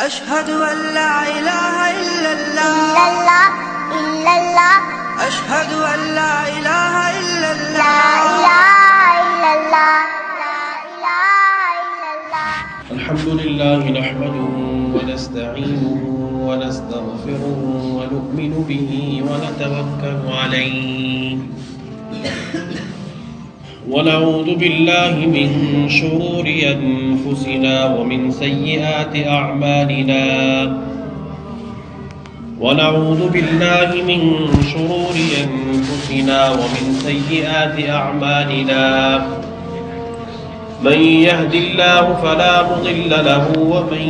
أشهد أن لا إله إلا الله أشهد أن لا إله إلا الله الحمد لله نحمده ونستعينه ونستغفره ونؤمن به ونتوكل عليه ونعوذ بالله من شرور أنفسنا ومن سيئات أعمالنا ونعوذ بالله من شرور أنفسنا ومن سيئات أعمالنا من يهد الله فلا مضل له ومن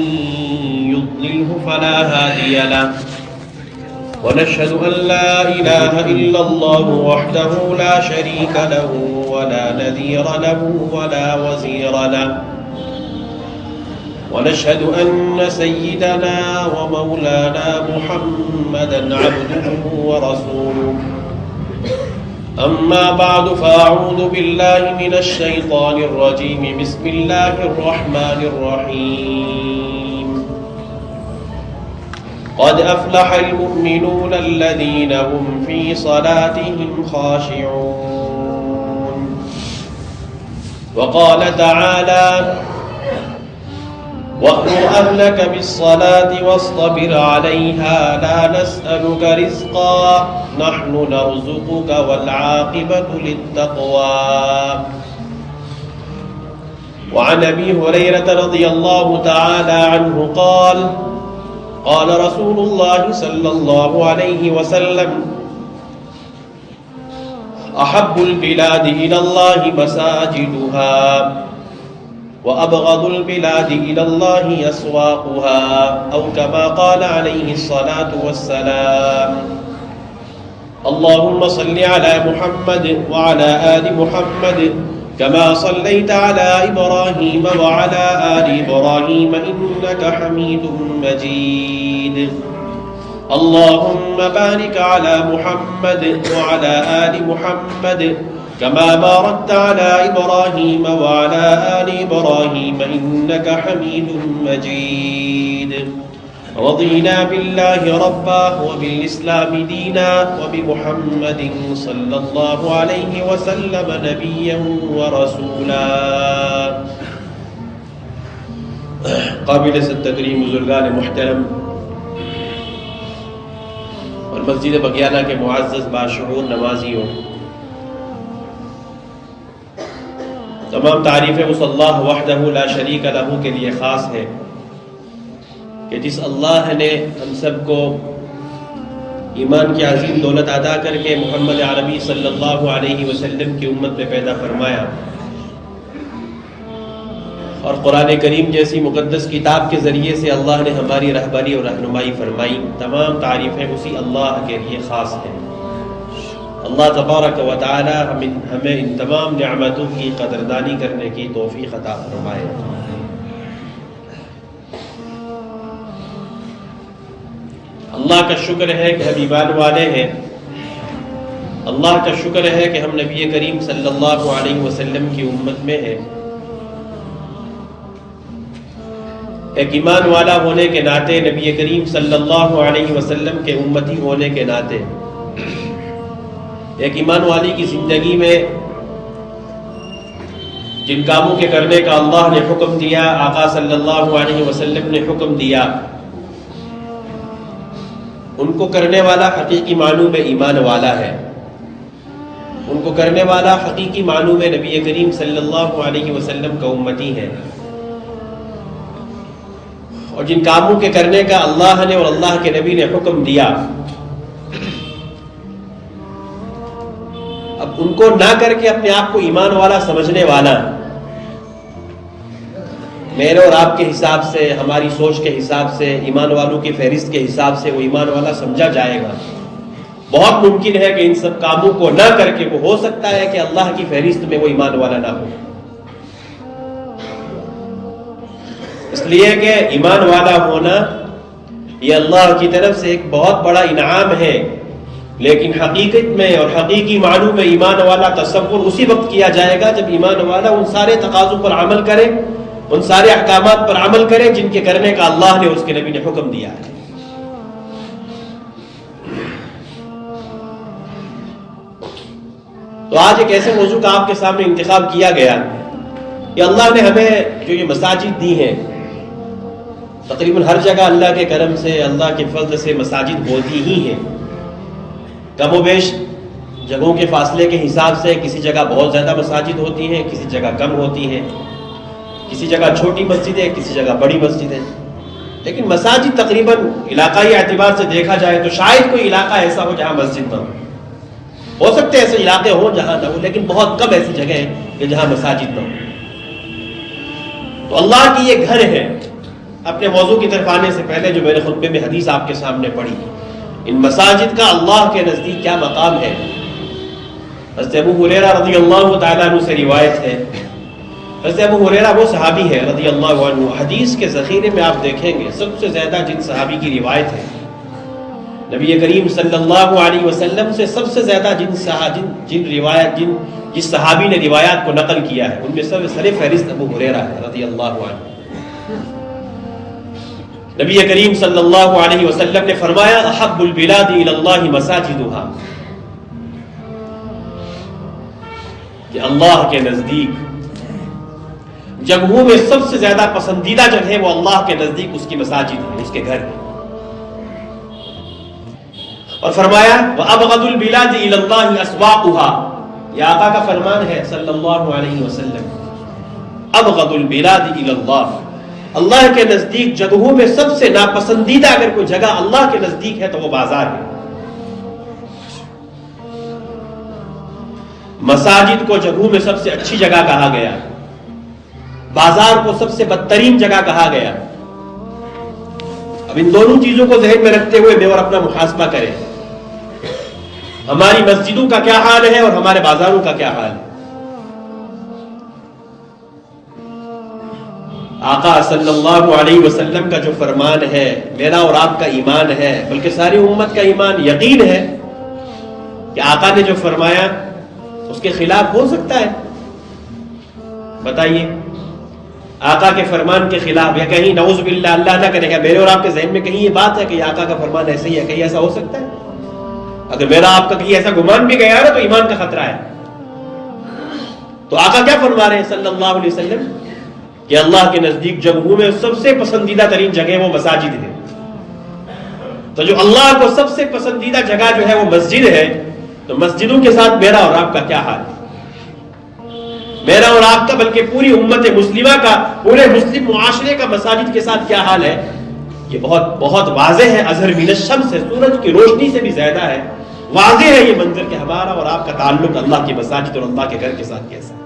يضلله فلا هادي له ونشهد أن لا إله إلا الله وحده لا شريك له ولا نذير له ولا وزير له ونشهد أن سيدنا ومولانا محمدا عبده ورسوله أما بعد فأعوذ بالله من الشيطان الرجيم بسم الله الرحمن الرحيم قد أفلح المؤمنون الذين هم في صلاتهم خاشعون وقال تعالى وأمر أهلك بالصلاة واصطبر عليها لا نسألك رزقا نحن نرزقك والعاقبة للتقوى وعن أبي هريرة رضي الله تعالى عنه قال قال رسول الله صلى الله عليه وسلم أحب البلاد إلى الله مساجدها وأبغض البلاد إلى الله أسواقها أو كما قال عليه الصلاة والسلام اللهم صل على محمد وعلى آل محمد كما صليت على إبراهيم وعلى آل إبراهيم إنك حميد مجيد اللهم بارك على محمد وعلى آل محمد كما باركت على إبراهيم وعلى آل إبراهيم إنك حميد مجيد رضينا بالله ربا وبالإسلام دينا وبمحمد صلى الله عليه وسلم نبيا ورسولا قابل تکریم بزرگان محترم اور مسجد بغیانہ کے معزز باشعور نمازیوں، تمام تعریفیں اس اللہ وحدہ لا شریک لہ کے لیے خاص ہے کہ جس اللہ نے ہم سب کو ایمان کی عظیم دولت عطا کر کے محمد عربی صلی اللہ علیہ وسلم کی امت میں پیدا فرمایا اور قرآن کریم جیسی مقدس کتاب کے ذریعے سے اللہ نے ہماری رہبری اور رہنمائی فرمائی۔ تمام تعریفیں اسی اللہ کے لیے خاص ہیں۔ اللہ تبارک و تعالی ہمیں ان تمام نعمتوں کی قدردانی کرنے کی توفیق عطا فرمائے۔ اللہ کا شکر ہے کہ ہم ایمان والے ہیں، اللہ کا شکر ہے کہ ہم نبی کریم صلی اللہ علیہ وسلم کی امت میں ہیں۔ ایک ایمان والا ہونے کے ناطے، نبی کریم صلی اللہ علیہ وسلم کے امتی ہونے کے ناطے، ایک ایمان والی کی زندگی میں جن کاموں کے کرنے کا اللہ نے حکم دیا، آقا صلی اللہ علیہ وسلم نے حکم دیا، ان کو کرنے والا حقیقی معنوں میں ایمان والا ہے، ان کو کرنے والا حقیقی معنوں میں نبی کریم صلی اللہ علیہ وسلم کا امتی ہے۔ اور جن کاموں کے کرنے کا اللہ نے اور اللہ کے نبی نے حکم دیا، اب ان کو نہ کر کے اپنے آپ کو ایمان والا سمجھنے والا میرے اور آپ کے حساب سے، ہماری سوچ کے حساب سے، ایمان والوں کی فہرست کے حساب سے وہ ایمان والا سمجھا جائے گا۔ بہت ممکن ہے کہ ان سب کاموں کو نہ کر کے وہ ہو سکتا ہے کہ اللہ کی فہرست میں وہ ایمان والا نہ ہو۔ اس لیے کہ ایمان والا ہونا یہ اللہ کی طرف سے ایک بہت بڑا انعام ہے، لیکن حقیقت میں اور حقیقی معنوں میں ایمان والا تصور اسی وقت کیا جائے گا جب ایمان والا ان سارے تقاضوں پر عمل کرے ان سارے احکامات پر عمل کریں جن کے کرنے کا اللہ نے اس کے نبی نے حکم دیا ہے۔ تو آج ایک ایسے موضوع کا آپ کے سامنے انتخاب کیا گیا کہ اللہ نے ہمیں جو یہ مساجد دی ہیں، تقریباً ہر جگہ اللہ کے کرم سے، اللہ کے فضل سے مساجد ہوتی ہی ہیں، کم و بیش جگہوں کے فاصلے کے حساب سے کسی جگہ بہت زیادہ مساجد ہوتی ہیں، کسی جگہ کم ہوتی ہیں، کسی جگہ چھوٹی مسجد ہے، کسی جگہ بڑی مسجد ہے، لیکن مساجد تقریباً علاقائی اعتبار سے دیکھا جائے تو شاید کوئی علاقہ ایسا ہو جہاں مسجد نہ ہو سکتے ایسے علاقے ہوں جہاں نہ ہو، لیکن بہت کم ایسی جگہ ہیں کہ جہاں مساجد نہ ہو۔ تو اللہ کی یہ گھر ہے۔ اپنے موضوع کی طرف آنے سے پہلے جو میں نے خطبے میں حدیث آپ کے سامنے پڑھی، ان مساجد کا اللہ کے نزدیک کیا مقام ہے، حضرت ابو ہریرہ رضی اللہ تعالیٰ عنہ سے روایت ہے۔ حضرت ابو ہریرہ وہ صحابی ہے رضی اللہ عنہ، حدیث کے ذخیرے میں آپ دیکھیں گے سب سے زیادہ جن صحابی کی روایت ہے، نبی کریم صلی اللہ علیہ وسلم سے سب سے زیادہ جس صحابی نے روایات کو نقل کیا ہے، ان میں سب سر فہرست ابو ہریرہ ہے رضی اللہ عنہ۔ نبی کریم صلی اللہ علیہ وسلم نے فرمایا احب البلاد الی اللہ مساجدها، کہ اللہ کے نزدیک جگہوں میں سب سے زیادہ پسندیدہ جگہ وہ اللہ کے نزدیک اس کی مساجد ہے، اس کے گھر ہے۔ اور فرمایا وَأَبْغَضُ الْبِلَادِ إِلَى اللَّهِ أَسْوَاقُهَا، یہ آقا کا فرمان ہے صلی اللہ علیہ وسلم، أَبْغَضُ الْبِلَادِ إِلَى اللَّهِ، اللہ کے نزدیک جگہوں میں سب سے ناپسندیدہ اگر کوئی جگہ اللہ کے نزدیک ہے تو وہ بازار ہے۔ مساجد کو جگہوں میں سب سے اچھی جگہ کہا گیا، بازار کو سب سے بدترین جگہ کہا گیا۔ اب ان دونوں چیزوں کو ذہن میں رکھتے ہوئے میں اور اپنا محاسبہ کریں، ہماری مسجدوں کا کیا حال ہے اور ہمارے بازاروں کا کیا حال ہے۔ آقا صلی اللہ علیہ وسلم کا جو فرمان ہے، میرا اور آپ کا ایمان ہے، بلکہ ساری امت کا ایمان یقین ہے کہ آقا نے جو فرمایا اس کے خلاف ہو سکتا ہے؟ بتائیے، آقا کے فرمان کے خلاف یا کہیں نعوذ باللہ اللہ نہ کرے گا میرے اور آپ کے ذہن میں کہیں یہ بات ہے کہ یہ آقا کا فرمان ایسے ہی ہے، کہیں ایسا ہو سکتا ہے؟ اگر میرا آپ کا کہیں ایسا گمان بھی گیا ہے تو ایمان کا خطرہ ہے۔ تو آقا کیا فرما رہے ہیں صلی اللہ علیہ وسلم کہ اللہ کے نزدیک جگہوں میں سب سے پسندیدہ ترین جگہ وہ مساجد ہے۔ تو جو اللہ کو سب سے پسندیدہ جگہ جو ہے وہ مسجد ہے، تو مسجدوں کے ساتھ میرا اور آپ کا کیا حال ہے؟ میرا اور آپ کا بلکہ پوری امت مسلمہ کا، پورے مسلم معاشرے کا مساجد کے ساتھ کیا حال ہے؟ یہ بہت بہت واضح ہے، اظہر من الشمس ہے، سورج کی روشنی سے بھی زیادہ ہے، واضح ہے یہ منظر کہ ہمارا اور آپ کا تعلق اللہ کی مساجد اور اللہ کے گھر کے ساتھ کیسا ہے۔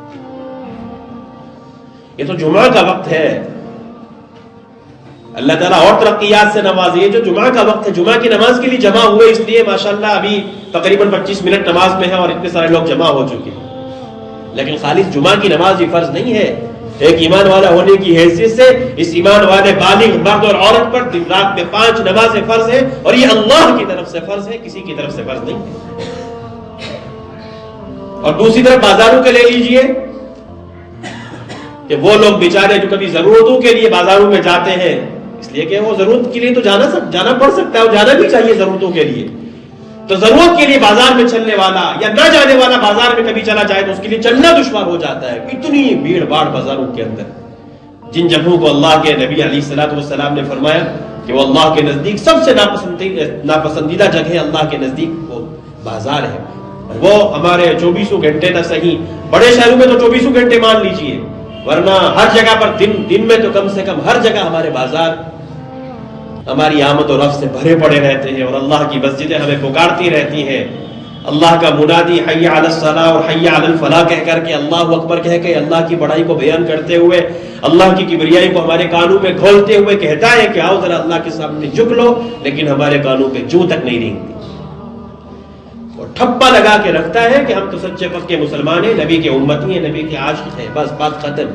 یہ تو جمعہ کا وقت ہے، اللہ تعالیٰ اور ترقیات سے نوازے۔ یہ جو جمعہ کا وقت ہے، جمعہ کی نماز کے لیے جمع ہوئے اس لیے ماشاءاللہ ابھی تقریباً 25 منٹ نماز میں ہے اور اتنے سارے لوگ جمع ہو چکے ہیں، لیکن خالص جمعہ کی نماز یہ فرض نہیں ہے۔ ایک ایمان والا ہونے کی حیثیت سے اس ایمان والے بالغ مرد اور عورت پر دن رات میں 5 نمازیں فرض ہیں، اور یہ اللہ کی طرف سے فرض ہے، کسی کی طرف سے فرض نہیں ہے۔ اور دوسری طرف بازاروں کے لے لیجئے کہ وہ لوگ بیچارے جو کبھی ضرورتوں کے لیے بازاروں میں جاتے ہیں، اس لیے کہ وہ ضرورت کے لیے تو جانا پڑ سکتا ہے اور جانا بھی چاہیے ضرورتوں کے لیے، تو ضرورت کے لیے بازار میں چلنے والا یا نہ جانے والا بازار میں کبھی چلا جائے تو اس کے لیے چلنا دشوار ہو جاتا ہے۔ اتنی بھیڑ باڑ بازاروں کے اندر، جن جگہوں کو اللہ کے نبی علیہ الصلوۃ والسلام نے فرمایا کہ وہ اللہ کے نزدیک سب سے ناپسندیدہ جگہ ہے، اللہ کے نزدیک وہ بازار ہے۔ وہ ہمارے 24 گھنٹے نہ صحیح، بڑے شہروں میں تو 24 گھنٹے مان لیجئے، ورنہ ہر جگہ پر دن میں تو کم سے کم ہر جگہ ہمارے بازار ہماری آمد و رفت سے بھرے پڑے رہتے ہیں، اور اللہ کی مسجدیں ہمیں پکارتی رہتی ہیں۔ اللہ کا منادی حی علی الصلاۃ اور حی علی الفلاح کہہ کر کے، اللہ اکبر کہہ کے اللہ کی بڑائی کو بیان کرتے ہوئے، اللہ کی کبریائی کو ہمارے کانوں میں کھولتے ہوئے کہتا ہے کہ آؤ ذرا اللہ کے سامنے جھک لو، لیکن ہمارے کانوں پہ جو تک نہیں رینگتی، اور ٹھپا لگا کے رکھتا ہے کہ ہم تو سچے پکے مسلمان ہیں، نبی کے امتی ہیں، نبی کے عاشق ہیں، بس بات ختم۔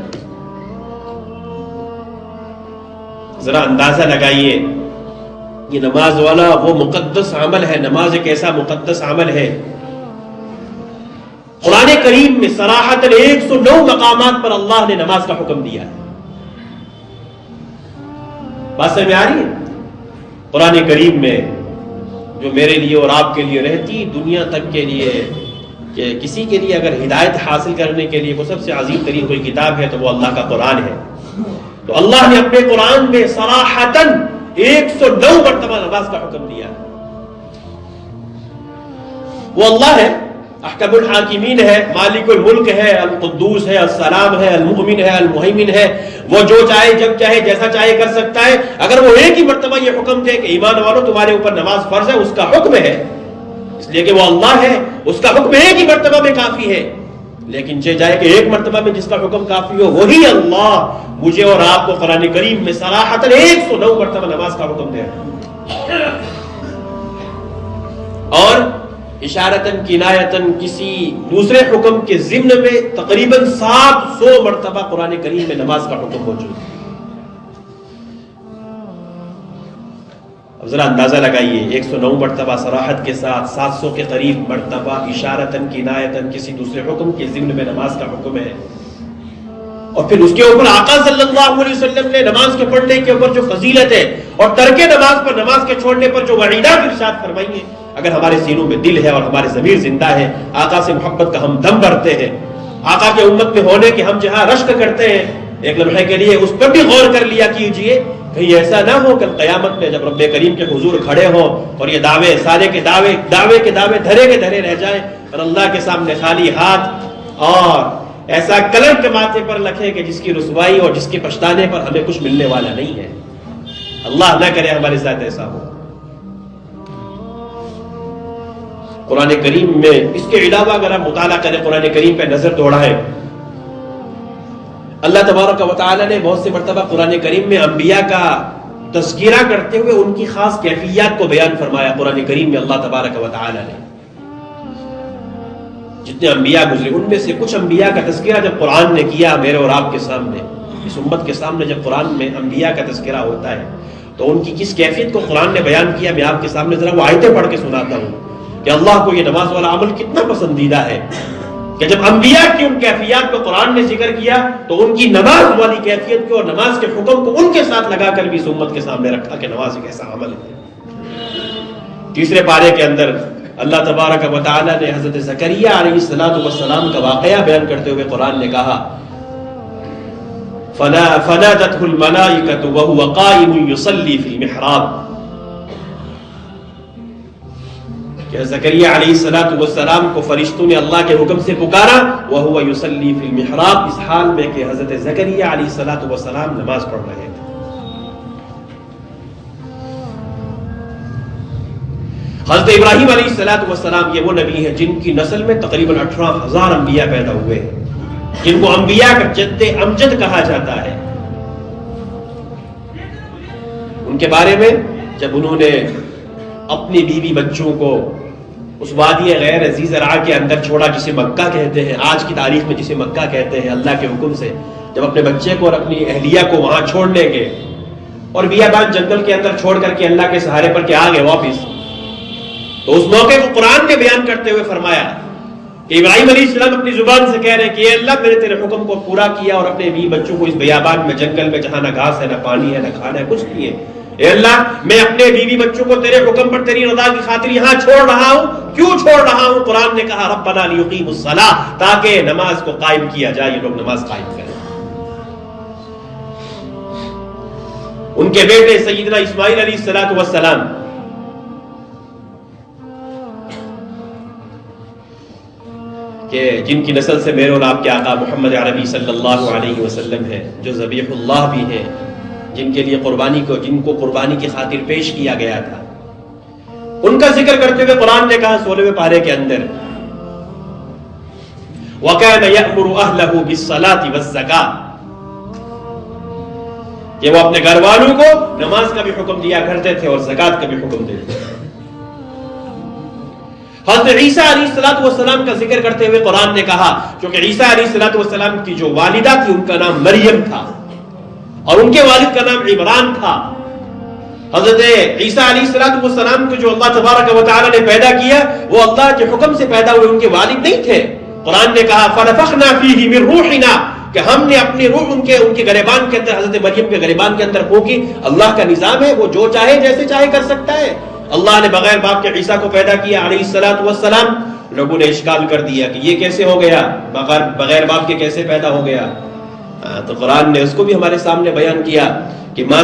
ذرا اندازہ لگائیے، یہ نماز والا وہ مقدس عمل ہے، نماز ایک ایسا مقدس عمل ہے۔ قرآن کریم میں صراحتاً 109 مقامات پر اللہ نے نماز کا حکم دیا ہے، بات سمجھ میں آ رہی ہے؟ قرآن کریم میں جو میرے لیے اور آپ کے لیے رہتی دنیا تک کے لیے کہ کسی کے لیے اگر ہدایت حاصل کرنے کے لیے وہ سب سے عظیم ترین کوئی کتاب ہے تو وہ اللہ کا قرآن ہے. تو اللہ نے اپنے قرآن میں صراحتاً 109 مرتبہ نماز کا حکم دیا. وہ اللہ ہے، احکم الحاکمین ہے، مالک الملک ہے، القدوس ہے، السلام ہے، المؤمن ہے، المہیمن ہے. وہ جو چاہے جب چاہے جیسا چاہے کر سکتا ہے. اگر وہ ایک ہی مرتبہ یہ حکم دے کہ ایمان والو تمہارے اوپر نماز فرض ہے، اس کا حکم ہے، اس لیے کہ وہ اللہ ہے، اس کا حکم ایک ہی مرتبہ میں کافی ہے. لیکن یہ جائے کہ ایک مرتبہ میں جس کا حکم کافی ہو وہی اللہ مجھے اور آپ کو قرآن کریم میں صراحتاً 109 مرتبہ نماز کا حکم دے رہا ہے. اور اشارتاً کنایتاً کسی دوسرے حکم کے ضمن میں تقریباً 700 مرتبہ قرآن کریم میں نماز کا حکم موجود ہے. اب ذرا اندازہ لگائیے 109 مرتبہ صراحت کے ساتھ 700 کے قریب مرتبہ اشارتاً کنایتاً کسی دوسرے حکم کے ضمن میں نماز کا حکم ہے. اور پھر اس کے اوپر آقا صلی اللہ علیہ وسلم نے نماز کے پڑھنے کے اوپر جو فضیلت ہے اور ترک نماز پر نماز کے چھوڑنے پر جو وعیدات ارشاد فرمائی ہیں. اگر ہمارے سینوں میں دل ہے اور ہمارے ضمیر زندہ ہے، آقا سے محبت کا ہم دم بھرتے ہیں، آقا کے امت میں ہونے کے ہم جہاں رشک کرتے ہیں، ایک لمحے کے لیے اس پر بھی غور کر لیا کیجئے. کہیں ایسا نہ ہو کل قیامت میں جب رب کریم کے حضور کھڑے ہوں اور یہ دعوے سارے کے دعوے دھرے کے دھرے رہ جائیں اور اللہ کے سامنے خالی ہاتھ اور ایسا کلنک ماتھے پر لکھے کہ جس کی رسوائی اور جس کے پچھتانے پر ہمیں کچھ ملنے والا نہیں ہے. اللہ نہ کرے ہمارے ساتھ ایسا ہو. قرآن کریم میں اس کے علاوہ اگر آپ مطالعہ کریں، قرآن کریم پہ نظر دوڑائیں، اللہ تبارک و تعالی نے بہت سے مرتبہ قرآن کریم میں انبیاء کا تذکرہ کرتے ہوئے ان کی خاص کیفیات کو بیان فرمایا. قرآن کریم میں اللہ تبارک و تعالی نے جتنے انبیاء گزرے ان میں سے کچھ انبیاء کا تذکرہ جب قرآن نے کیا میرے اور آپ کے سامنے، اس امت کے سامنے، جب قرآن میں انبیاء کا تذکرہ ہوتا ہے تو ان کی کس کیفیت کو قرآن نے بیان کیا. میں آپ کے سامنے ذرا وہ آیتیں پڑھ کے سناتا ہوں کہ اللہ کو یہ نماز والا عمل کتنا پسندیدہ ہے کہ جب انبیاء کی ان کیفیات کو قرآن نے ذکر کیا تو ان کی نماز والی کیفیت کو اور نماز کے حکم کو ان کے ساتھ لگا کر بھی اس امت کے سامنے رکھا کہ نماز ایک ایسا عمل ہے. تیسرے پارے کے اندر اللہ تبارک و تعالی نے حضرت زکریا علیہ السلام کا واقعہ بیان کرتے ہوئے قرآن نے کہا فنادته الملائکۃ وهو قائم یصلی فی المحراب کہ زکریا علیہ السلام کو فرشتوں نے اللہ کے حکم سے پکارا وَهُوَ يُصَلِّي فِي الْمِحْرَابِ، اس حال میں کہ حضرت زکریا علیہ السلام نماز پڑھ رہے تھے. حضرت ابراہیم علیہ السلام یہ وہ نبی ہے جن کی نسل میں تقریباً 18,000 انبیاء پیدا ہوئے ہیں، جن کو انبیاء کا جد امجد کہا جاتا ہے. ان کے بارے میں جب انہوں نے اپنی بیوی بچوں کو اس وادی غیر ذی زرع کے اندر چھوڑا جسے مکہ کہتے ہیں، آج کی تاریخ میں جسے مکہ کہتے ہیں، اللہ کے حکم سے جب اپنے بچے کو اور اپنی اہلیہ کو وہاں چھوڑنے گئے اور بیابان جنگل کے اندر چھوڑ کر کے اللہ کے سہارے پر کے آ گئے واپس، تو اس موقع کو قرآن نے بیان کرتے ہوئے فرمایا کہ ابراہیم علیہ السلام اپنی زبان سے کہہ رہے ہیں کہ اے اللہ میں نے تیرے حکم کو پورا کیا اور اپنے بیوی بچوں کو اس بیابان میں جنگل میں جہاں نہ گھاس ہے نہ پانی ہے نہ کھانا ہے کچھ نہیں ہے، اے اللہ میں اپنے بیوی بچوں کو تیرے حکم پر تیری رضا کی خاطر یہاں چھوڑ رہا ہوں. کیوں چھوڑ رہا ہوں؟ قرآن نے کہا ربنا لیقیموا الصلاۃ، تاکہ نماز کو قائم کیا جائے، یہ لوگ نماز قائم کریں. ان کے بیٹے سیدنا اسماعیل علیہ السلام کہ جن کی نسل سے میرے اور آپ کے آقا محمد عربی صلی اللہ علیہ وسلم ہے، جو ذبیح اللہ بھی ہیں، جن کے لیے جن کو قربانی کی خاطر پیش کیا گیا تھا، ان کا ذکر کرتے ہوئے قرآن نے کہا 16ویں پارے کے اندر وَكَانَ يَأْمُرُ أَهْلَهُ بِالصَّلَاةِ وَالزَّكَاةِ کہ وہ اپنے گھر والوں کو نماز کا بھی حکم دیا کرتے تھے اور زکوٰۃ کا بھی حکم دیتے تھے. حضرت عیسیٰ علیہ السلام کا ذکر کرتے ہوئے قرآن نے کہا، کیونکہ عیسیٰ علیہ السلام کی جو والدہ تھی ان کا نام مریم تھا اور ان کے والد کا نام عمران تھا. حضرت عیسیٰ علیہ السلام کو جو اللہ تبارک و تعالی نے پیدا کیا وہ اللہ کے حکم سے پیدا ہوئے، ان کے والد نہیں تھے. قرآن نے کہا فَنَفَخْنَا فِيهِ مِن رُوحِنَا، کہ ہم نے اپنی روح ان کے گریبان کے اندر، حضرت مریم کے گریبان کے اندر پھونکی. اللہ کا نظام ہے، وہ جو چاہے جیسے چاہے کر سکتا ہے. اللہ نے بغیر باپ کے عیسیٰ کو پیدا کیا علیہ الصلوۃ والسلام. لوگوں نے اشکال کر دیا کہ یہ کیسے ہو گیا، بغیر باپ کے کیسے پیدا ہو گیا. تو قرآن نے اس کو بھی ہمارے سامنے بیان کیا کہ ماں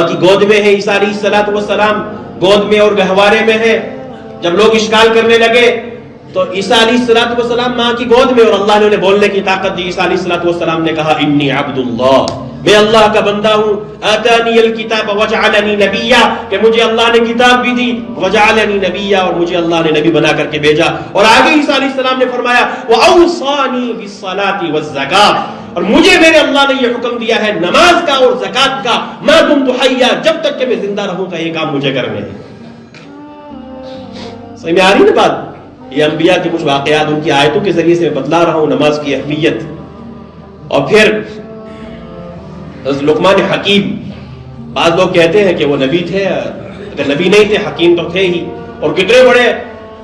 کی گود میں ہے عیسیٰ علیہ الصلوۃ والسلام، گود میں اور گہوارے میں ہے. جب لوگ اشکال کرنے لگے تو عیسیٰ علیہ الصلوۃ والسلام ماں کی گود میں، اور اللہ نے انہیں بولنے کی طاقت دی. عیسیٰ علیہ الصلوۃ والسلام نے کہا انی عبد اللہ، میں اللہ کا بندہ ہوں. آتانی الکتاب وجعلنی نبیا، کہ مجھے اللہ نے کتاب بھی دی، وجعلنی نبیا، اور مجھے اللہ نے نبی بنا کر کے بھیجا. اور آگے عیسیٰ علیہ السلام نے فرمایا واوصانی بالصلاۃ والزکاۃ، اور مجھے میرے اللہ نے یہ حکم دیا ہے نماز کا اور زکات کا، ما دمت حیا، جب تک کہ میں زندہ رہوں گا یہ کام مجھے کرنے ہیں. سمجھ میں آ رہی نا بات؟ یہ انبیاء کے کچھ واقعات ان کی آیتوں کے ذریعے سے میں بتلا رہا ہوں نماز کی اہمیت. اور پھر لقمان حکیم، بعض لوگ کہتے ہیں کہ وہ نبی تھے، اگر نبی نہیں تھے حکیم تو تھے ہی. اور کتنے بڑے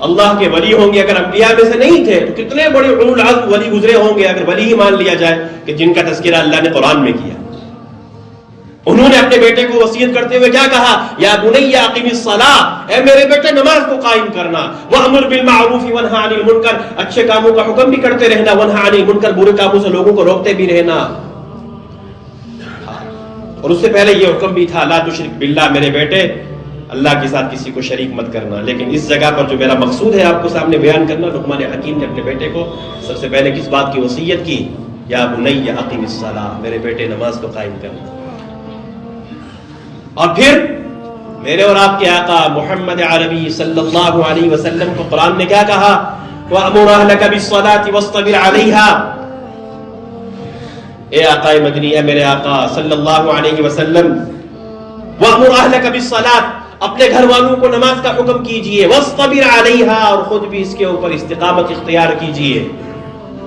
اللہ کے ولی ہوں گے، اگر انبیاء میں سے نہیں تھے تو کتنے بڑے اولو العزم ولی گزرے ہوں گے، اگر ولی ہی مان لیا جائے کہ جن کا تذکرہ اللہ نے قرآن میں کیا. انہوں نے اپنے بیٹے کو وصیت کرتے ہوئے کیا کہا؟ یا بنی اقم الصلاۃ، اے میرے بیٹے نماز کو قائم کرنا. وامر بالمعروف وانہا عن المنکر، اچھے کاموں کا حکم بھی کرتے رہنا. وانہا عن المنکر، برے کاموں سے لوگوں کو روکتے بھی رہنا. اور اس سے پہلے یہ حکم بھی تھا لا تشرک باللہ، میرے بیٹے اللہ کے ساتھ کسی کو شریک مت کرنا. لیکن اس جگہ پر جو میرا مقصود ہے آپ کو سامنے بیان کرنا، لقمان حکیم نے اپنے بیٹے کو سب سے پہلے کس بات کی وصیت کی؟ یا بنی اقم الصلاۃ، میرے بیٹے نماز کو قائم کرنا. اور پھر میرے اور آپ کے آقا محمد عربی صلی اللہ علیہ وسلم کو قرآن نے کیا کہا؟ وَأْمُرْ أَهْلَكَ بِالصَّلَاةِ وَاصْطَبِرْ عَلَيْهَا. اے آقا مدنی، اے میرے آقا صلی اللہ علیہ وسلم، وَأْمُرْ أَهْلَكَ بِالصَّلَاةِ، اپنے گھر والوں کو نماز کا حکم کیجئے. وَاصْطَبِرْ عَلَيْهَا، اور خود بھی اس کے اوپر استقامت اختیار کیجئے.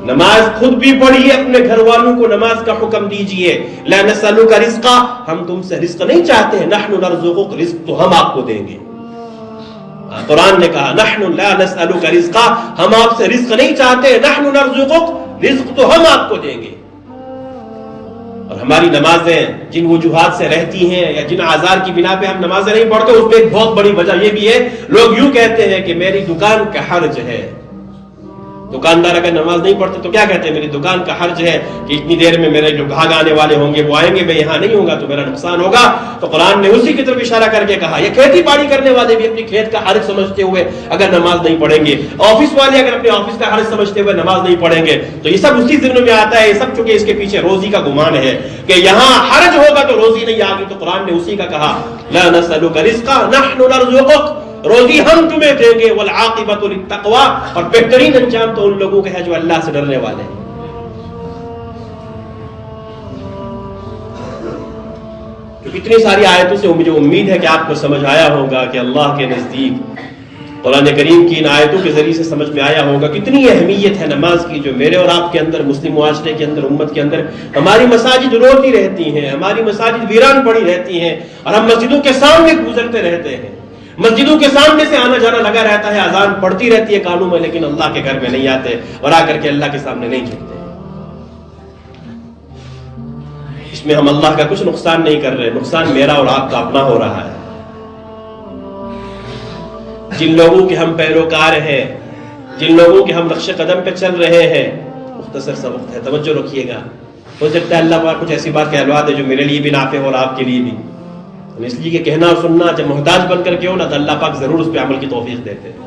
نماز خود بھی پڑھیے، اپنے گھر والوں کو نماز کا حکم دیجئے. لا نسألک رزقا، ہم تم سے رزق نہیں چاہتے ہیں. نحن نرزقک، رزق تو ہم آپ کو دیں گے. قرآن نے کہا نحن لا نسألک رزقا، ہم آپ سے رزق نہیں چاہتے. نحن نرزقک، رزق تو ہم آپ کو دیں گے. اور ہماری نمازیں جن وجوہات سے رہتی ہیں یا جن آزار کی بنا پہ ہم نمازیں نہیں پڑھتے، اس میں ایک بہت بڑی وجہ یہ بھی ہے، لوگ یوں کہتے ہیں کہ میری دکان کا حرج ہے. دکاندار اگر نماز نہیں پڑھتے تو کیا کہتے ہیں؟ میری دکان کا حرج ہے کہ اتنی دیر میں میرے جو گاہک آنے والے ہوں گے وہ آئیں گے، میں یہاں نہیں ہوں گا تو میرا نقصان ہوگا. تو قرآن نے اسی کی طرف اشارہ کر کے کہا یہ کھیتی باڑی کرنے والے بھی اپنی کھیت کا حرج سمجھتے ہوئے اگر نماز نہیں پڑھیں گے، آفس والے اگر اپنے آفس کا حرج سمجھتے ہوئے نماز نہیں پڑھیں گے، تو یہ سب اسی ضمن میں آتا ہے. یہ سب چونکہ اس کے پیچھے روزی کا گمان ہے کہ یہاں حرج ہوگا تو روزی نہیں آگی. تو قرآن نے اسی کا کہا لا نسألک رزقا نحن نرزقک، روزی ہم تمہیں دیں گے. والعاقبۃ للتقوی، اور بہترین انجام تو ان لوگوں کے ہے جو اللہ سے ڈرنے والے ہیں. تو اتنی ساری آیتوں سے مجھے امید ہے کہ آپ کو سمجھ آیا ہوگا کہ اللہ کے نزدیک قرآن کریم کی ان آیتوں کے ذریعے سے سمجھ میں آیا ہوگا کتنی اہمیت ہے نماز کی، جو میرے اور آپ کے اندر، مسلم معاشرے کے اندر، امت کے اندر ہماری مساجد روتی رہتی ہیں، ہماری مساجد ویران پڑی رہتی ہیں، اور ہم مسجدوں کے سامنے گزرتے رہتے ہیں، مسجدوں کے سامنے سے آنا جانا لگا رہتا ہے، اذان پڑتی رہتی ہے کانوں میں، لیکن اللہ کے گھر میں نہیں آتے اور آ کر کے اللہ کے سامنے نہیں جھکتے. اس میں ہم اللہ کا کچھ نقصان نہیں کر رہے، نقصان میرا اور آپ کا اپنا ہو رہا ہے. جن لوگوں کے ہم پیروکار ہیں، جن لوگوں کے ہم نقش قدم پہ چل رہے ہیں، مختصر سا وقت ہے، توجہ رکھیے گا. ہو سکتا ہے اللہ پاک کچھ ایسی بات کہلوا دے جو میرے لیے بھی نافع اور آپ کے لیے بھی. اس لیے کہ کہنا اور سننا جب محتاج بن کر کے ہو نا تو اللہ پاک ضرور اس پہ عمل کی توفیق دیتے ہیں.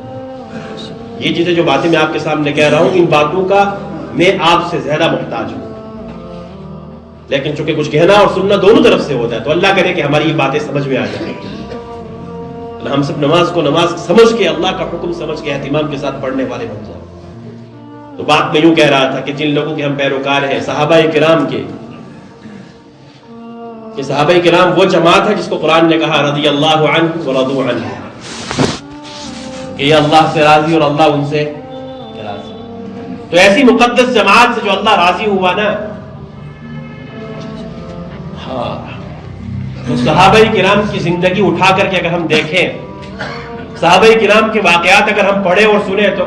یہ چیزیں جو باتیں میں آپ کے سامنے کہہ رہا ہوں، ان باتوں کا میں آپ سے زیادہ محتاج ہوں، لیکن چونکہ کچھ کہنا اور سننا دونوں طرف سے ہوتا ہے تو اللہ کرے کہ ہماری یہ باتیں سمجھ میں آ جائیں. ہم سب نماز کو نماز سمجھ کے، اللہ کا حکم سمجھ کے اہتمام کے ساتھ پڑھنے والے بن جائیں. تو بات میں یوں کہہ رہا تھا کہ جن لوگوں کے ہم پیروکار ہیں، صحابہ کرام کے، کہ صحابہ کرام وہ جماعت ہے جس کو قرآن نے کہا رضی اللہ عنہ ورضوا عنہ، کہ یہ اللہ سے راضی اور اللہ ان سے راضی. تو ایسی مقدس جماعت سے جو اللہ راضی ہوا نا، ہاں، تو صحابہ کرام کی زندگی اٹھا کر کے اگر ہم دیکھیں، صحابہ کرام کے واقعات اگر ہم پڑھیں اور سنیں تو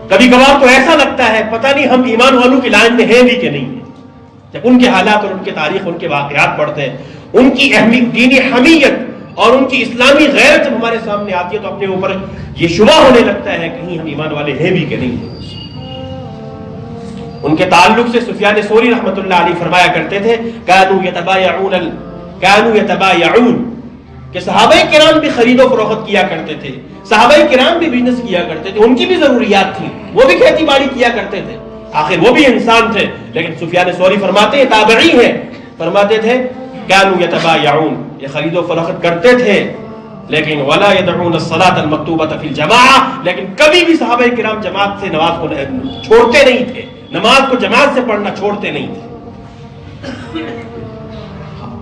کبھی کبھار تو ایسا لگتا ہے پتہ نہیں ہم ایمان والوں کی لائن میں ہیں بھی کہ نہیں ہیں. جب ان کے حالات اور ان کے تاریخ، ان کے واقعات پڑھتے ہیں، ان کی دینی حمیت اور ان کی اسلامی غیرت جب ہمارے سامنے آتی ہے تو اپنے اوپر یہ شبہ ہونے لگتا ہے کہیں ہم ایمان والے ہیں بھی کہ نہیں ہیں۔ ان کے تعلق سے سفیان ثوری رحمۃ اللہ علیہ فرمایا کرتے تھے کانوا یتبایعون کہ صحابہ کرام بھی خرید و فروخت کیا کرتے تھے، صحابہ کرام بھی بزنس کیا کرتے تھے، ان کی بھی ضروریات تھی، وہ بھی کھیتی باڑی کیا کرتے تھے، آخر وہ بھی انسان تھے۔ لیکن سفیان ثوری فرماتے ہیں، تابعی ہیں، فرماتے تھے کانوا یتبایعون، یہ خرید و فروخت کرتے تھے، لیکن ولا يدعون الصلاة المكتوبة في الجماعة، لیکن کبھی بھی صحابہ کرام جماعت سے نماز کو چھوڑتے نہیں تھے، نماز کو جماعت سے پڑھنا چھوڑتے نہیں تھے۔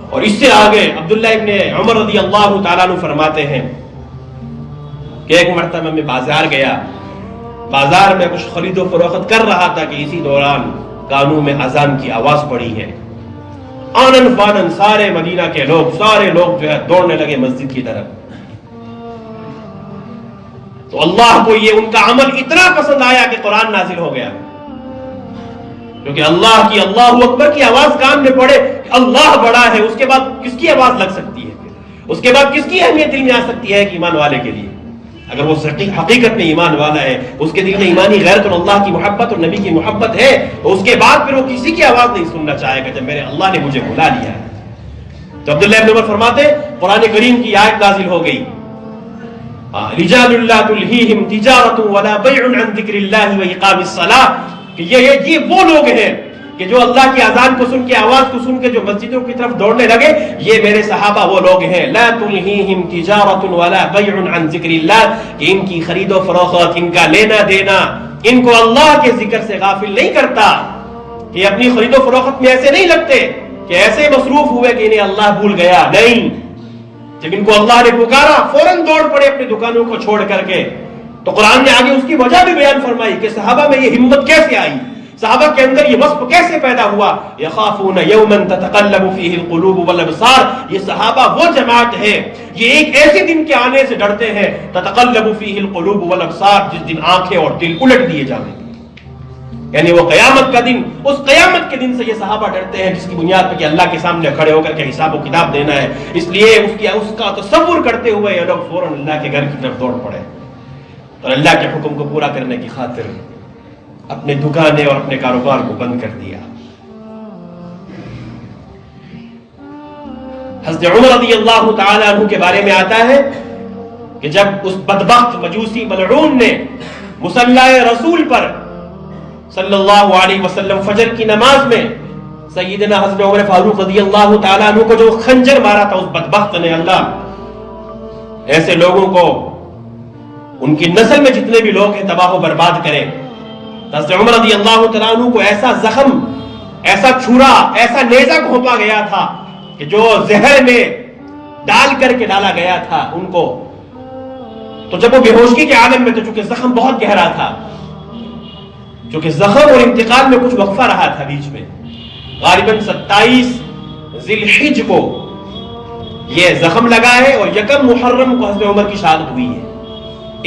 اور اس سے آگے عبداللہ ابن عمر رضی اللہ تعالیٰ عنہ فرماتے ہیں کہ ایک مرتبہ میں بازار گیا، بازار میں کچھ خرید و فروخت کر رہا تھا کہ اسی دوران کانوں میں اذان کی آواز پڑی ہے۔ آنن فانن سارے مدینہ کے لوگ، سارے لوگ جو ہے دوڑنے لگے مسجد کی طرف۔ تو اللہ کو یہ ان کا عمل اتنا پسند آیا کہ قرآن نازل ہو گیا، کیونکہ اللہ کی اللہ اکبر کی آواز کان میں پڑے کہ اللہ بڑا ہے، اس کے بعد کس کی آواز لگ سکتی ہے؟ اس کے بعد کس کی اہمیت دل میں آ سکتی ہے کہ ایمان والے کے لیے؟ اگر وہ حقیقت میں ایمان والا ہے، اس کے دل میں ایمانی غیرت اور اللہ کی محبت اور نبی کی محبت ہے، تو اس کے بعد پھر وہ کسی کی آواز نہیں سننا چاہے گا جب میرے اللہ نے مجھے بلا لیا ہے۔ تو عبداللہ ابن عمر فرماتے قرآن کریم کی آیت نازل ہو گئی، رجال لا تلہیہم تجارت ولا بیع عن ذکر اللہ واقام الصلاۃ، کہ یہ وہ لوگ ہیں کہ جو اللہ کی اذان کو سن کے، آواز کو سن کے جو مسجدوں کی طرف دوڑنے لگے، یہ میرے صحابہ وہ لوگ ہیں۔ لا تلہیہم تجارت ولا بیع عن ذکر اللہ، کہ ان کی خرید و فروخت، ان کا لینا دینا ان کو اللہ کے ذکر سے غافل نہیں کرتا، کہ اپنی خرید و فروخت میں ایسے نہیں لگتے کہ ایسے مصروف ہوئے کہ انہیں اللہ بھول گیا، نہیں، جب ان کو اللہ نے پکارا فوراً دوڑ پڑے اپنی دکانوں کو چھوڑ کر کے۔ تو قرآن نے آگے اس کی وجہ بھی بیان فرمائی کہ صحابہ میں یہ ہمت کیسے آئی، صحابہ کے اندر یہ وصف کیسے پیدا ہوا۔ یخافون یوما تتقلب فیہ القلوب والابصار، یہ صحابہ وہ جماعت ہے، یہ ایک ایسے دن کے آنے سے ڈرتے ہیں، تتقلب فیہ القلوب والابصار، جس دن آنکھیں اور دل الٹ دیے جائیں گے، یعنی وہ قیامت کا دن، اس قیامت کے دن سے یہ صحابہ ڈرتے ہیں جس کی بنیاد پہ کہ اللہ کے سامنے کھڑے ہو کر کے حساب و کتاب دینا ہے۔ اس لیے اس کا تصور کرتے ہوئے یہ لوگ فوراً اللہ کے گھر کی طرف دوڑ پڑے اور اللہ کے حکم کو پورا کرنے کی خاطر اپنے دکانیں اور اپنے کاروبار کو بند کر دیا۔ حضرت عمر رضی اللہ تعالیٰ عنہ کے بارے میں آتا ہے کہ جب اس بدبخت مجوسی ملعون نے مصلی رسول پر صلی اللہ علیہ وسلم فجر کی نماز میں سیدنا حضرت عمر فاروق رضی اللہ تعالیٰ عنہ کو جو خنجر مارا تھا، اس بدبخت نے اللہ ایسے لوگوں کو، ان کی نسل میں جتنے بھی لوگ ہیں، تباہ و برباد کرے۔ حضرت عمر رضی اللہ تعالیٰ عنہ کو ایسا زخم، ایسا چھرا، ایسا نیزہ گھونپا گیا تھا کہ جو زہر میں ڈال کر کے ڈالا گیا تھا ان کو، تو جب وہ بے ہوشی کے عالم میں تھے، چونکہ زخم بہت گہرا تھا، چونکہ زخم اور انتقال میں کچھ وقفہ رہا تھا بیچ میں، غالباً 27 ذی الحجہ کو یہ زخم لگا ہے اور 1 محرم کو حضرت عمر کی شہادت ہوئی ہے۔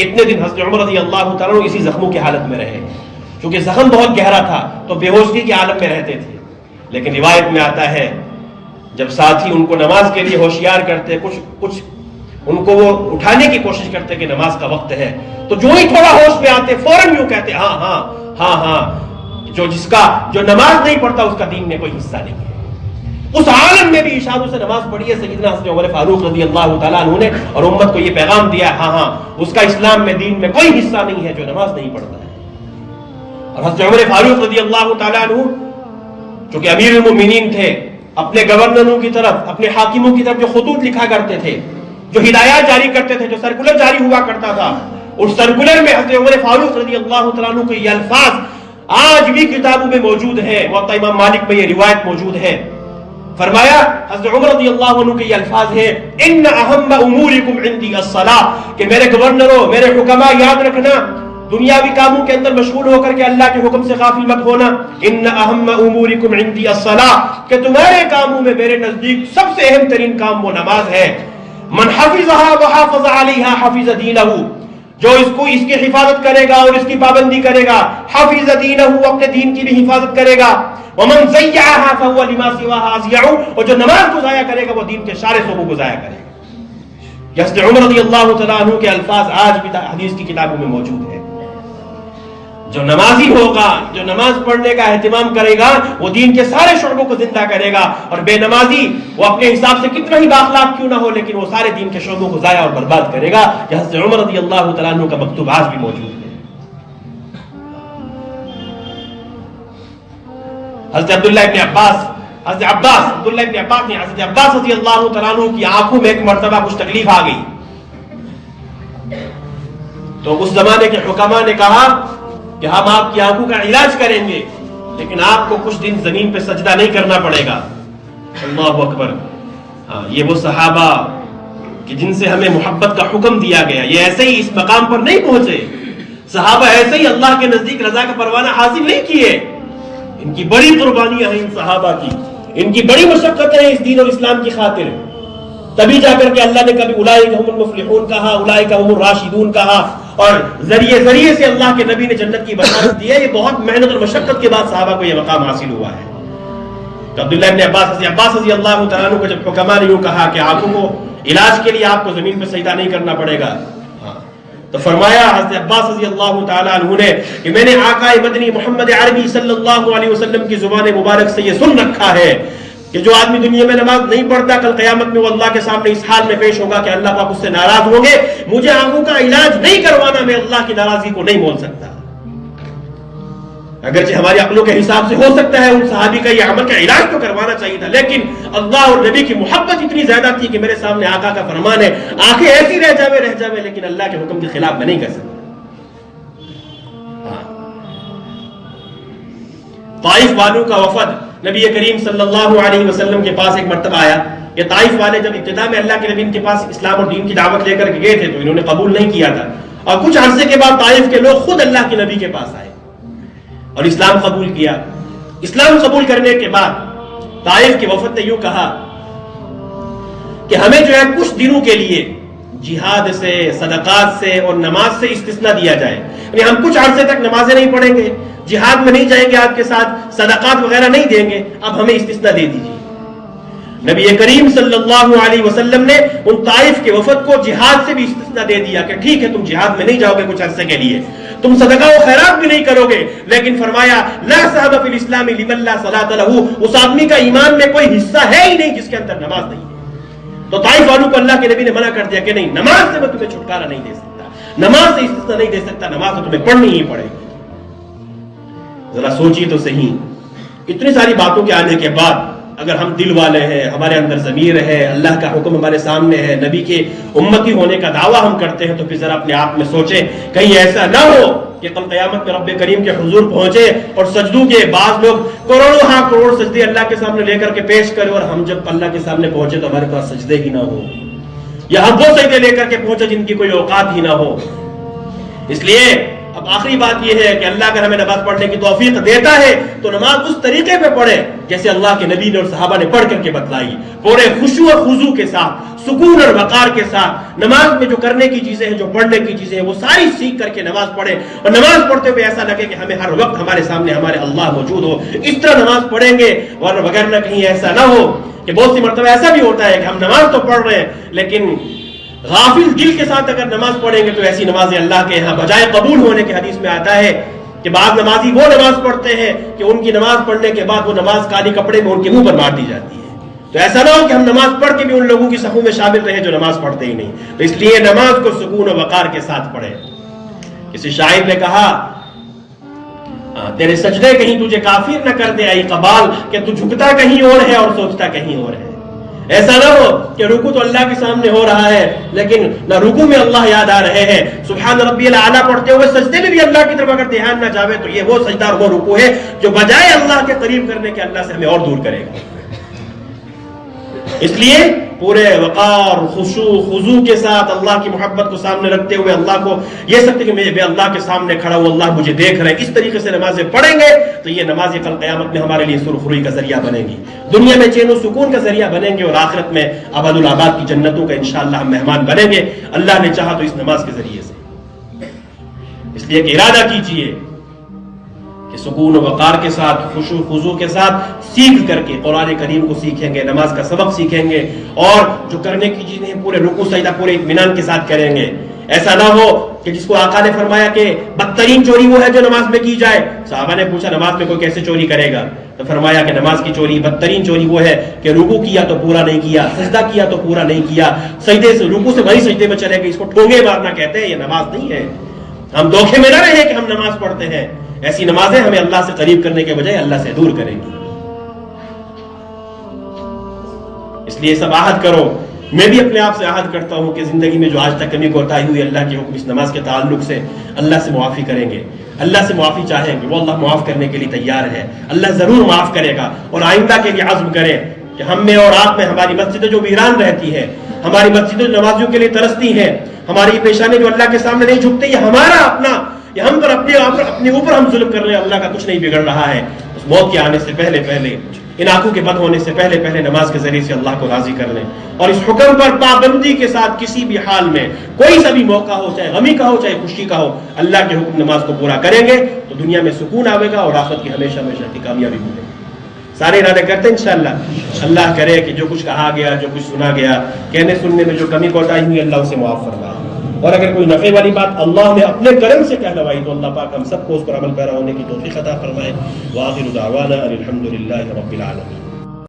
اتنے دن حضرت عمر رضی اللہ تعالیٰ عنہ اسی زخموں کی حالت میں رہے، چونکہ زخم بہت گہرا تھا تو بے ہوشی کے عالم میں رہتے تھے۔ لیکن روایت میں آتا ہے جب ساتھی ان کو نماز کے لیے ہوشیار کرتے، کچھ ان کو وہ اٹھانے کی کوشش کرتے کہ نماز کا وقت ہے، تو جو ہی تھوڑا ہوش میں آتے فوراً یوں کہتے ہاں ہاں ہاں ہاں، جو نماز نہیں پڑھتا اس کا دین میں کوئی حصہ نہیں ہے۔ اس عالم میں بھی اشاروں سے نماز پڑھی ہے سیدنا حضرت عمر فاروق رضی اللہ تعالیٰ عنہ نے، اور امت کو یہ پیغام دیا ہاں ہاں اس کا اسلام میں دین میں کوئی حصہ نہیں ہے جو نماز نہیں پڑھتا ہے۔ اور حضرت عمر فاروق رضی اللہ تعالیٰ عنہ چونکہ امیر المؤمنین تھے، اپنے گورنروں کی طرف، اپنے حاکموں کی طرف جو خطوط لکھا کرتے تھے، جو ہدایات جاری کرتے تھے، جو سرکولر جاری ہوا کرتا تھا، اس سرکولر میں حضرت عمر فاروق رضی اللہ تعالیٰ عنہ کے یہ الفاظ آج بھی کتابوں میں موجود ہے، موطا امام مالک میں یہ روایت موجود ہے۔ فرمایا حضرت عمر رضی اللہ عنہ کے یہ الفاظ ہیں، ان اہم امورکم عندی الصلاۃ، کہ میرے گورنروں، میرے حکماء یاد رکھنا، دنیاوی کاموں کے اندر مشغول ہو کر کے اللہ کے حکم سے غافل مت ہونا۔ ان اہم امورکم عندی الصلاۃ، کہ تمہارے کاموں میں میرے نزدیک سب سے اہم ترین کام وہ نماز ہے۔ من حفظها وحافظ علیہا حفظ دینہ، جو اس کی حفاظت کرے گا اور اس کی پابندی کرے گا، حافظ دینہ، اپنے دین کی بھی حفاظت کرے گا، ومن ضیعها فهو لما سواها اضیع، اور جو نماز کو ضائع کرے گا وہ دین کے سارے شعبوں کو ضائع کرے گا۔ حضرت عمر رضی اللہ تعالیٰ عنہ کے الفاظ آج بھی حدیث کی کتابوں میں موجود ہیں۔ جو نمازی ہوگا، جو نماز پڑھنے کا اہتمام کرے گا، وہ دین کے سارے شعبوں کو زندہ کرے گا، اور بے نمازی وہ اپنے حساب سے کتنا ہی بااخلاق کیوں نہ ہو لیکن وہ سارے دین کے شعبوں کو ضائع اور برباد کرے گا۔ حضرت عمر رضی اللہ تعالیٰ عنہ کا مکتوب آج بھی موجود ہے۔ حضرت عبداللہ ابن عباس رضی اللہ تعالیٰ عنہ کی آنکھوں میں ایک مرتبہ کچھ تکلیف آ گئی، تو اس زمانے کے حکما نے کہا کہ ہم آپ کی آنکھوں کا علاج کریں گے، لیکن آپ کو کچھ دن زمین پہ سجدہ نہیں کرنا پڑے گا۔ اللہ اکبر۔ یہ وہ صحابہ کہ جن سے ہمیں محبت کا حکم دیا گیا، یہ ایسے ہی اس مقام پر نہیں پہنچے، صحابہ ایسے ہی اللہ کے نزدیک رضا کا پروانہ حاصل نہیں کیے، ان کی بڑی قربانیاں ہیں، ان صحابہ کی ان کی بڑی مشقتیں ہیں اس دین اور اسلام کی خاطر، تبھی جا کر کے اللہ نے کبھی اولئک هم المفلحون کہا، اولئک هم الراشدون کہا، اور ذریعے سے اللہ کے نبی نے جنت کی بشارت دی ہے۔ یہ بہت محنت اور مشقت کے بعد صحابہ کو یہ مقام حاصل ہوا ہے۔ تو عبداللہ ابن عباس رضی اللہ تعالیٰ عنہ کو جب حکما نے یوں کہا کہ آنکھوں کو علاج کے لیے آپ کو زمین پہ سجدہ نہیں کرنا پڑے گا، تو فرمایا حضرت عباس رضی اللہ تعالیٰ عنہ نے کہ میں نے آقا مدنی محمد عربی صلی اللہ علیہ وسلم کی زبان مبارک سے یہ سن رکھا ہے کہ جو آدمی دنیا میں نماز نہیں پڑھتا، کل قیامت میں وہ اللہ کے سامنے اس حال میں پیش ہوگا کہ اللہ پاک اس سے ناراض ہوں گے، مجھے آنکھوں کا علاج نہیں کروانا، میں اللہ کی ناراضگی کو نہیں مول سکتا۔ اگرچہ ہماری عقلوں کے حساب سے ہو سکتا ہے ان صحابی کا یہ عمل کا علاج تو کروانا چاہیے تھا، لیکن اللہ اور نبی کی محبت اتنی زیادہ تھی کہ میرے سامنے آقا کا فرمان ہے، آنکھیں ایسی رہ جاوے لیکن اللہ کے حکم کے خلاف میں نہیں کر سکتا۔ طائف والوں کا وفد نبی کریم صلی اللہ علیہ وسلم کے پاس ایک مرتبہ آیا۔ یہ طائف والے جب ابتدا میں اللہ کے نبی کے پاس اسلام اور دین کی دعوت لے کر کے گئے تھے تو انہوں نے قبول نہیں کیا تھا، اور کچھ عرصے کے بعد طائف کے لوگ خود اللہ کے نبی کے پاس آئے اور اسلام قبول کیا۔ اسلام قبول کرنے کے بعد طائف کے وفد نے یوں کہا کہ ہمیں جو ہے کچھ دنوں کے لیے جہاد سے، صدقات سے اور نماز سے استثناء دیا جائے، یعنی ہم کچھ عرصے تک نمازیں نہیں پڑھیں گے، جہاد میں نہیں جائیں گے آپ کے ساتھ، صدقات وغیرہ نہیں دیں گے، اب ہمیں استثناء دے دیجیے۔ نبی کریم صلی اللہ علیہ وسلم نے ان طائف کے وفد کو جہاد سے بھی استثناء دے دیا کہ ٹھیک ہے تم جہاد میں نہیں جاؤ گے کچھ عرصے کے لیے، تم صدقہ و خیرات بھی نہیں کرو گے، لیکن فرمایا لا صحب فی الاسلام لمن لا صلاۃ لہ، اس آدمی کا ایمان میں کوئی حصہ ہے ہی نہیں جس کے اندر نماز نہیں ہے۔ تو طائف والوں کو اللہ کے نبی نے منع کر دیا کہ نہیں، نماز سے میں تمہیں چھٹکارا نہیں دے سکتا، نماز سے استثناء نہیں دے سکتا، نماز تو تمہیں پڑھنی ہی پڑے گی۔ ذرا سوچیے تو صحیح، اتنی ساری باتوں کے آنے کے بعد اگر ہم دل والے ہیں، ہمارے اندر ضمیر ہے، اللہ کا حکم ہمارے سامنے ہے، نبی کے امتی ہونے کا دعویٰ ہم کرتے ہیں، تو پھر ذرا اپنے آپ میں سوچیں کہیں ایسا نہ ہو کہ کل قیامت میں رب کریم کے حضور پہنچے اور سجدوں کے بعض لوگ کروڑوں سجدے اللہ کے سامنے لے کر کے پیش کرے، اور ہم جب اللہ کے سامنے پہنچے تو ہمارے پاس سجدے ہی نہ ہو، یا ہم وہ سجدے لے کر کے پہنچے جن کی کوئی اوقات ہی نہ ہو۔ اس لیے اب آخری بات یہ ہے کہ اللہ اگر ہمیں نماز پڑھنے کی توفیق دیتا ہے تو نماز اس طریقے پہ پڑھے جیسے اللہ کے نبی نے اور صحابہ نے پڑھ کر کے بتلائی، پورے خشوع و خضوع کے ساتھ، سکون اور وقار کے ساتھ، نماز میں جو کرنے کی چیزیں ہیں، جو پڑھنے کی چیزیں ہیں، وہ ساری سیکھ کر کے نماز پڑھے، اور نماز پڑھتے ہوئے ایسا لگے کہ ہمیں ہر وقت ہمارے سامنے ہمارے اللہ موجود ہو، اس طرح نماز پڑھیں گے، ورنہ وغیرہ کہیں ایسا نہ ہو کہ بہت سی مرتبہ ایسا بھی ہوتا ہے کہ ہم نماز تو پڑھ رہے ہیں لیکن غافل دل کے ساتھ اگر نماز پڑھیں گے تو ایسی نمازیں اللہ کے ہاں بجائے قبول ہونے کے حدیث میں آتا ہے کہ بعض نمازی وہ نماز پڑھتے ہیں کہ ان کی نماز پڑھنے کے بعد وہ نماز کالی کپڑے میں ان کے منہ پر مار دی جاتی ہے۔ تو ایسا نہ ہو کہ ہم نماز پڑھ کے بھی ان لوگوں کی صفوں میں شامل رہے جو نماز پڑھتے ہی نہیں، تو اس لیے نماز کو سکون و وقار کے ساتھ پڑھیں۔ کسی شاعر نے کہا تیرے سجدے کہیں تجھے کافر نہ کر دے اے قبال، کہ تو جھکتا کہیں اور ہے اور سوچتا کہیں اور ہے۔ ایسا نہ ہو کہ رکوع تو اللہ کے سامنے ہو رہا ہے لیکن نہ رکوع میں اللہ یاد آ رہے ہیں، سبحان ربی الاعلیٰ پڑھتے ہوئے سجدے میں بھی اللہ کی طرف اگر دھیان نہ جاوے تو یہ وہ سجدہ اور وہ رکوع ہے جو بجائے اللہ کے قریب کرنے کے اللہ سے ہمیں اور دور کرے گا۔ اس لیے پورے وقار، خشوع، خضوع کے ساتھ اللہ کی محبت کو سامنے رکھتے ہوئے اللہ کو یہ سکتے کہ میں اللہ کے سامنے کھڑا ہوں، اللہ مجھے دیکھ رہے ہیں، اس طریقے سے نمازیں پڑھیں گے تو یہ نمازیں کل قیامت میں ہمارے لیے سرخروئی کا ذریعہ بنیں گی، دنیا میں چین و سکون کا ذریعہ بنیں گے، اور آخرت میں ابد الآباد کی جنتوں کا انشاءاللہ ہم مہمان بنیں گے، اللہ نے چاہا تو اس نماز کے ذریعے سے۔ اس لیے کہ ارادہ کیجئے کہ سکون و وقار کے ساتھ، خشوع خضوع کے ساتھ سیکھ کر کے قرآن کریم کو سیکھیں گے، نماز کا سبق سیکھیں گے، اور جو کرنے کی چیزیں پورے رکوع سجدہ پورے اطمینان کے ساتھ کریں گے۔ ایسا نہ ہو کہ جس کو آقا نے فرمایا کہ بدترین چوری وہ ہے جو نماز میں کی جائے۔ صحابہ نے پوچھا نماز میں کوئی کیسے چوری کرے گا؟ تو فرمایا کہ نماز کی چوری، بدترین چوری وہ ہے کہ رکوع کیا تو پورا نہیں کیا، سجدہ کیا تو پورا نہیں کیا، سجدے سے رکوع سے وہی سجدے میں چلے گئے، اس کو ٹھونگے مارنا کہتے ہیں، یہ نماز نہیں ہے۔ ہم دھوکے میں نہ رہیں کہ ہم نماز پڑھتے ہیں، ایسی نمازیں ہمیں اللہ سے قریب کرنے کے بجائے اللہ سے دور کریں گی۔ اس لیے سب عہد کرو، میں بھی اپنے آپ سے عہد کرتا ہوں کہ زندگی میں جو آج تک کمی کوتاہی ہوئی اللہ کے حکم اس نماز کے تعلق سے اللہ سے معافی کریں گے، اللہ سے معافی چاہیں گے، وہ اللہ معاف کرنے کے لیے تیار ہے، اللہ ضرور معاف کرے گا۔ اور آئندہ کے لیے عزم کریں کہ ہم میں اور آپ میں ہماری مسجدیں جو ویران رہتی ہے، ہماری مسجدیں جو نمازیوں کے لیے ترستی ہیں، ہماری پیشانے جو اللہ کے سامنے نہیں جھکتے، یہ ہمارا اپنا، یہ ہم پر اپنے اوپر ہم ظلم کر رہے ہیں، اللہ کا کچھ نہیں بگڑ رہا ہے۔ اس موت کے آنے سے پہلے پہلے، ان آنکھوں کے بند ہونے سے پہلے پہلے نماز کے ذریعے سے اللہ کو راضی کر لیں، اور اس حکم پر پابندی کے ساتھ کسی بھی حال میں، کوئی سا بھی موقع ہو، چاہے غمی کا ہو چاہے خوشی کا ہو، اللہ کے حکم نماز کو پورا کریں گے تو دنیا میں سکون آئے گا اور آخرت کی ہمیشہ ہمیشہ کی کامیابی ملے گی۔ سارے ارادے کرتے ہیں انشاءاللہ۔ اللہ کرے کہ جو کچھ کہا گیا، جو کچھ سنا گیا، کہنے سننے میں جو کمی کوتاہی ہوئی، اللہ اسے معاف فرمائے، اور اگر کوئی نفع والی بات اللہ نے اپنے کرم سے کہلوائی تو اللہ پاک ہم سب کو اس پر عمل پیرا ہونے کی توفیق عطا فرمائے۔ وآخر دعوانا ان الحمد للہ رب العالمین۔